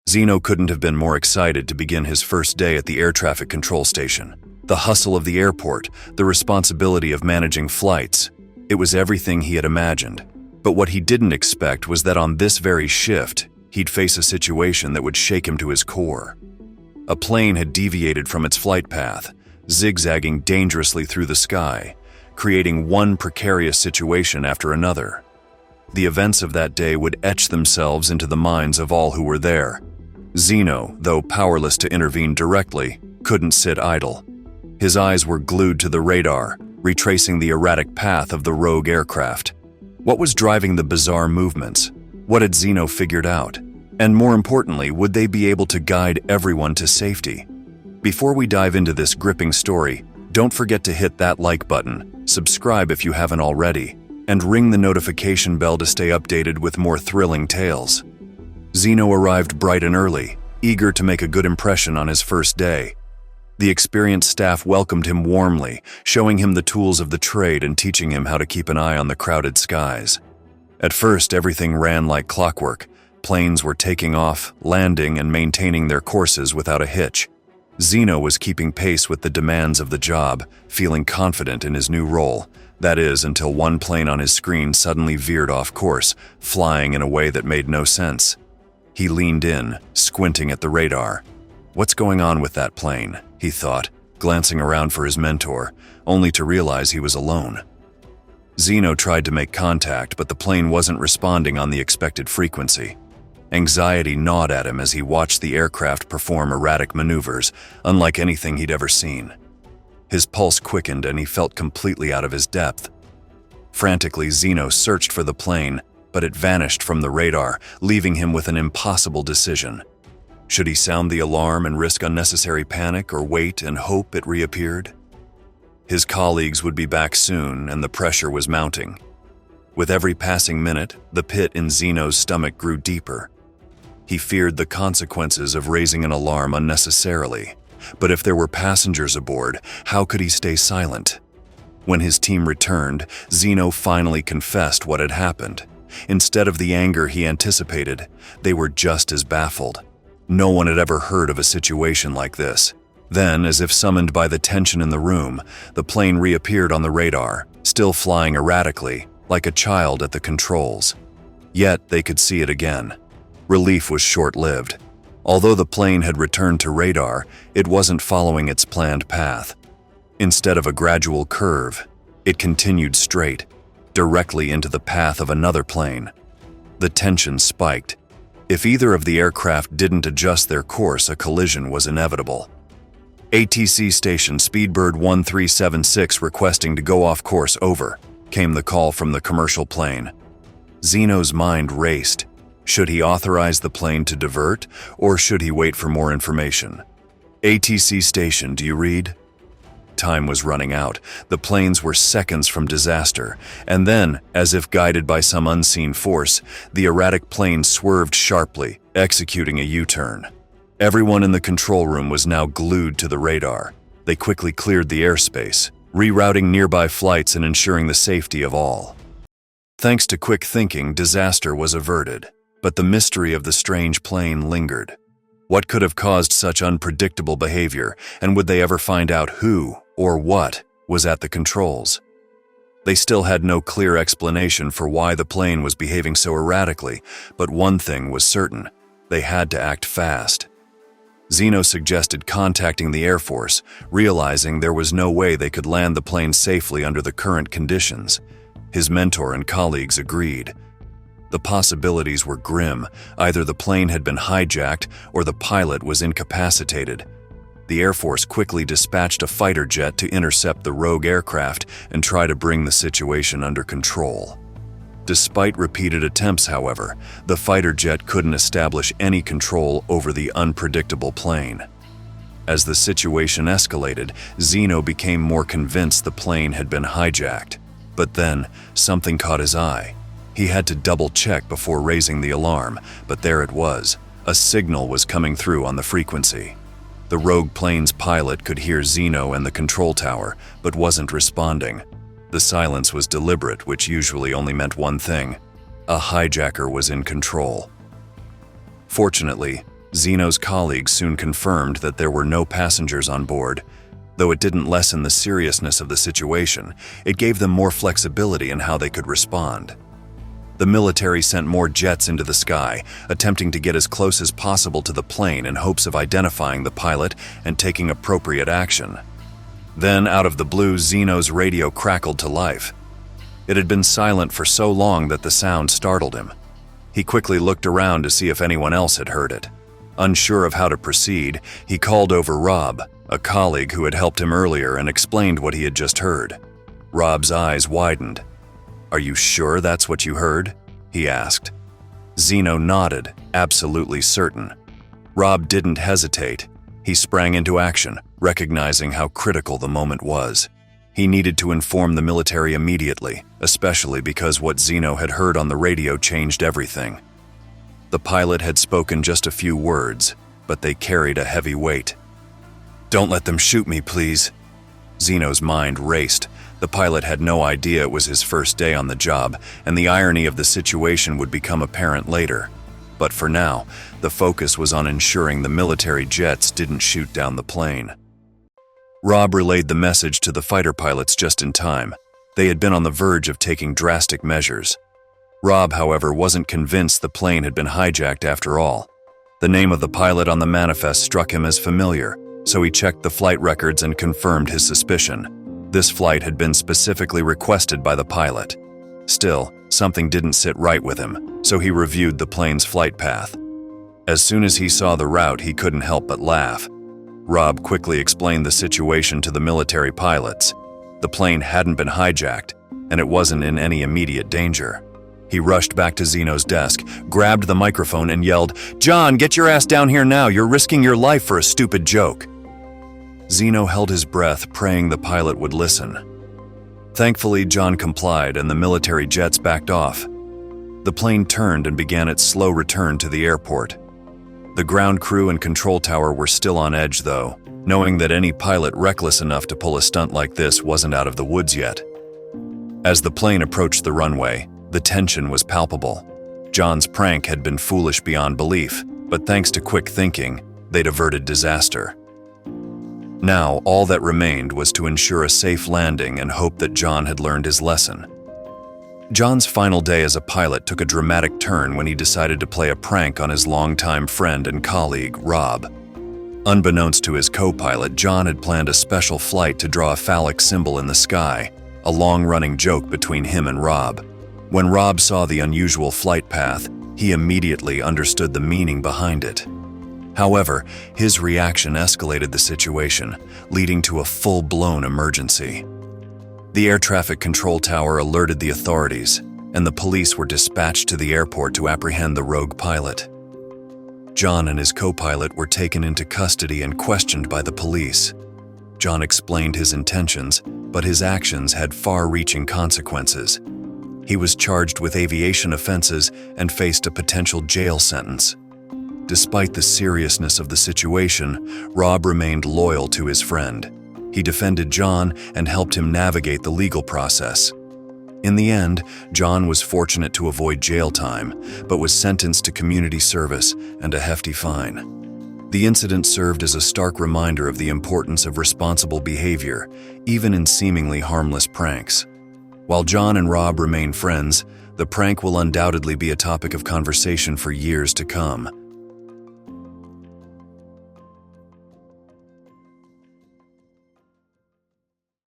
Zeno couldn't have been more excited to begin his first day at the air traffic control station. The hustle of the airport, the responsibility of managing flights, it was everything he had imagined. But what he didn't expect was that on this very shift, he'd face a situation that would shake him to his core. A plane had deviated from its flight path, zigzagging dangerously through the sky, creating one precarious situation after another. The events of that day would etch themselves into the minds of all who were there. Zeno, though powerless to intervene directly, couldn't sit idle. His eyes were glued to the radar, retracing the erratic path of the rogue aircraft. What was driving the bizarre movements? What had Zeno figured out? And more importantly, would they be able to guide everyone to safety? Before we dive into this gripping story, don't forget to hit that like button, subscribe if you haven't already, and ring the notification bell to stay updated with more thrilling tales. Zeno arrived bright and early, eager to make a good impression on his first day. The experienced staff welcomed him warmly, showing him the tools of the trade and teaching him how to keep an eye on the crowded skies. At first, everything ran like clockwork. Planes were taking off, landing, and maintaining their courses without a hitch. Zeno was keeping pace with the demands of the job, feeling confident in his new role. That is, until one plane on his screen suddenly veered off course, flying in a way that made no sense. He leaned in, squinting at the radar. What's going on with that plane? He thought, glancing around for his mentor, only to realize he was alone. Zeno tried to make contact, but the plane wasn't responding on the expected frequency. Anxiety gnawed at him as he watched the aircraft perform erratic maneuvers, unlike anything he'd ever seen. His pulse quickened and he felt completely out of his depth. Frantically, Zeno searched for the plane, but it vanished from the radar, leaving him with an impossible decision. Should he sound the alarm and risk unnecessary panic, or wait and hope it reappeared? His colleagues would be back soon, and the pressure was mounting. With every passing minute, the pit in Zeno's stomach grew deeper. He feared the consequences of raising an alarm unnecessarily. But if there were passengers aboard, how could he stay silent? When his team returned, Zeno finally confessed what had happened. Instead of the anger he anticipated, they were just as baffled. No one had ever heard of a situation like this. Then, as if summoned by the tension in the room, the plane reappeared on the radar, still flying erratically, like a child at the controls. Yet they could see it again. Relief was short-lived. Although the plane had returned to radar, it wasn't following its planned path. Instead of a gradual curve, it continued straight, directly into the path of another plane. The tension spiked. If either of the aircraft didn't adjust their course, a collision was inevitable. ATC station Speedbird 1376 requesting to go off course, over, came the call from the commercial plane. Zeno's mind raced. Should he authorize the plane to divert, or should he wait for more information? ATC station, do you read? Time was running out. The planes were seconds from disaster, and then, as if guided by some unseen force, the erratic plane swerved sharply, executing a U-turn. Everyone in the control room was now glued to the radar. They quickly cleared the airspace, rerouting nearby flights and ensuring the safety of all. Thanks to quick thinking, disaster was averted, but the mystery of the strange plane lingered. What could have caused such unpredictable behavior, and would they ever find out who, or what, was at the controls? They still had no clear explanation for why the plane was behaving so erratically, but one thing was certain: they had to act fast. Zeno suggested contacting the Air Force, realizing there was no way they could land the plane safely under the current conditions. His mentor and colleagues agreed. The possibilities were grim. Either the plane had been hijacked or the pilot was incapacitated. The Air Force quickly dispatched a fighter jet to intercept the rogue aircraft and try to bring the situation under control. Despite repeated attempts, however, the fighter jet couldn't establish any control over the unpredictable plane. As the situation escalated, Zeno became more convinced the plane had been hijacked. But then, something caught his eye. He had to double-check before raising the alarm, but there it was. A signal was coming through on the frequency. The rogue plane's pilot could hear Zeno and the control tower, but wasn't responding. The silence was deliberate, which usually only meant one thing: a hijacker was in control. Fortunately, Zeno's colleagues soon confirmed that there were no passengers on board. Though it didn't lessen the seriousness of the situation, it gave them more flexibility in how they could respond. The military sent more jets into the sky, attempting to get as close as possible to the plane in hopes of identifying the pilot and taking appropriate action. Then, out of the blue, Zeno's radio crackled to life. It had been silent for so long that the sound startled him. He quickly looked around to see if anyone else had heard it. Unsure of how to proceed, he called over Rob, a colleague who had helped him earlier, and explained what he had just heard. Rob's eyes widened. "Are you sure that's what you heard?" he asked. Zeno nodded, absolutely certain. Rob didn't hesitate. He sprang into action, recognizing how critical the moment was. He needed to inform the military immediately, especially because what Zeno had heard on the radio changed everything. The pilot had spoken just a few words, but they carried a heavy weight. "Don't let them shoot me, please." Zeno's mind raced. The pilot had no idea it was his first day on the job, and the irony of the situation would become apparent later. But for now, the focus was on ensuring the military jets didn't shoot down the plane. Rob relayed the message to the fighter pilots just in time. They had been on the verge of taking drastic measures. Rob, however, wasn't convinced the plane had been hijacked after all. The name of the pilot on the manifest struck him as familiar, so he checked the flight records and confirmed his suspicion. This flight had been specifically requested by the pilot. Still, something didn't sit right with him, so he reviewed the plane's flight path. As soon as he saw the route, he couldn't help but laugh. Rob quickly explained the situation to the military pilots. The plane hadn't been hijacked, and it wasn't in any immediate danger. He rushed back to Zeno's desk, grabbed the microphone, and yelled, "John, get your ass down here now. You're risking your life for a stupid joke." Zeno held his breath, praying the pilot would listen. Thankfully, John complied, and the military jets backed off. The plane turned and began its slow return to the airport. The ground crew and control tower were still on edge, though, knowing that any pilot reckless enough to pull a stunt like this wasn't out of the woods yet. As the plane approached the runway, the tension was palpable. John's prank had been foolish beyond belief, but thanks to quick thinking, they'd averted disaster. Now, all that remained was to ensure a safe landing and hope that John had learned his lesson. John's final day as a pilot took a dramatic turn when he decided to play a prank on his longtime friend and colleague, Rob. Unbeknownst to his co-pilot, John had planned a special flight to draw a phallic symbol in the sky, a long-running joke between him and Rob. When Rob saw the unusual flight path, he immediately understood the meaning behind it. However, his reaction escalated the situation, leading to a full-blown emergency. The air traffic control tower alerted the authorities, and the police were dispatched to the airport to apprehend the rogue pilot. John and his co-pilot were taken into custody and questioned by the police. John explained his intentions, but his actions had far-reaching consequences. He was charged with aviation offenses and faced a potential jail sentence. Despite the seriousness of the situation, Rob remained loyal to his friend. He defended John and helped him navigate the legal process. In the end, John was fortunate to avoid jail time, but was sentenced to community service and a hefty fine. The incident served as a stark reminder of the importance of responsible behavior, even in seemingly harmless pranks. While John and Rob remain friends, the prank will undoubtedly be a topic of conversation for years to come.